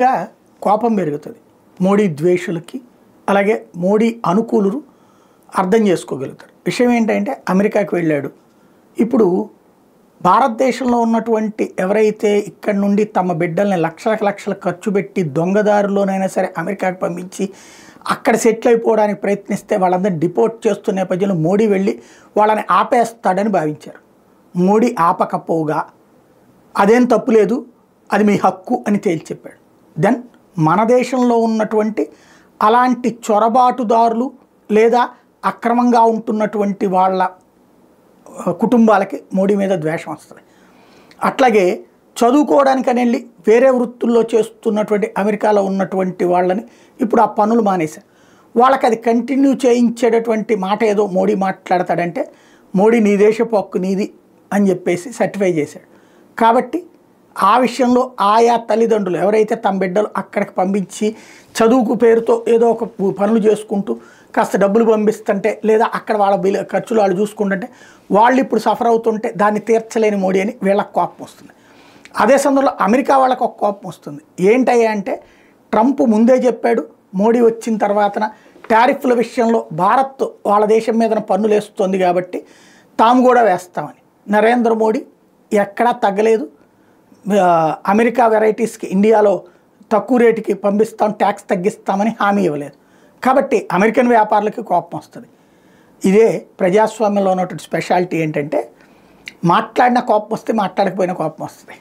గా కోపం పెరుగుతుంది మోడీ ద్వేషులకి. అలాగే మోడీ అనుకూలురు అర్థం చేసుకోగలుగుతారు. విషయం ఏంటంటే అమెరికాకి వెళ్ళాడు. ఇప్పుడు భారతదేశంలో ఉన్నటువంటి ఎవరైతే ఇక్కడి నుండి తమ బిడ్డల్ని లక్షల ఖర్చు పెట్టి దొంగదారులోనైనా సరే అమెరికాకి పంపించి అక్కడ సెటిల్ అయిపోవడానికి ప్రయత్నిస్తే వాళ్ళందరినీ డిపోర్ట్ చేస్తున్న నేపథ్యంలో మోడీ వెళ్ళి వాళ్ళని ఆపేస్తాడని భావించారు. మోడీ ఆపకపోగా అదేం తప్పులేదు, అది మీ హక్కు అని తేల్చి చెప్పాడు. దెన్ మన దేశంలో ఉన్నటువంటి అలాంటి చొరబాటుదారులు లేదా అక్రమంగా ఉంటున్నటువంటి వాళ్ళ కుటుంబాలకి మోడీ మీద ద్వేషం వస్తుంది. అట్లాగే చదువుకోవడానికని వెళ్ళి వేరే వృత్తుల్లో చేస్తున్నటువంటి అమెరికాలో ఉన్నటువంటి వాళ్ళని ఇప్పుడు ఆ పనులు మానేశారు. వాళ్ళకి అది కంటిన్యూ చేయించేటటువంటి మాట ఏదో మోడీ మాట్లాడతాడంటే మోడీ నీ దేశపు హక్కు నీది అని చెప్పేసి సర్టిఫై చేశాడు. కాబట్టి ఆ విషయంలో ఆయా తల్లిదండ్రులు ఎవరైతే తమ బిడ్డలు అక్కడికి పంపించి చదువుకు పేరుతో ఏదో ఒక పనులు చేసుకుంటూ కాస్త డబ్బులు పంపిస్తుంటే లేదా అక్కడ వాళ్ళ ఖర్చులు వాళ్ళు చూసుకుంటుంటే వాళ్ళు ఇప్పుడు సఫర్ అవుతుంటే దాన్ని తీర్చలేని మోడీ అని వీళ్ళకి కోపం వస్తుంది. అదే సందర్భంలో అమెరికా వాళ్ళకి ఒక కోపం వస్తుంది. ఏంటయ్యా అంటే ట్రంప్ ముందే చెప్పాడు మోడీ వచ్చిన తర్వాతన టారిఫ్ల విషయంలో భారత్ వాళ్ళ దేశం మీద పన్నులు వేస్తుంది కాబట్టి తాము కూడా వేస్తామని. నరేంద్ర మోడీ ఎక్కడా తగ్గలేదు. అమెరికా వెరైటీస్కి ఇండియాలో తక్కువ రేటుకి పంపిస్తాం, ట్యాక్స్ తగ్గిస్తామని హామీ ఇవ్వలేదు. కాబట్టి అమెరికన్ వ్యాపారులకి కోపం వస్తుంది. ఇదే ప్రజాస్వామ్యంలో ఉన్నటువంటి స్పెషాలిటీ ఏంటంటే మాట్లాడిన కోపం వస్తే మాట్లాడకపోయిన కోపం వస్తుంది.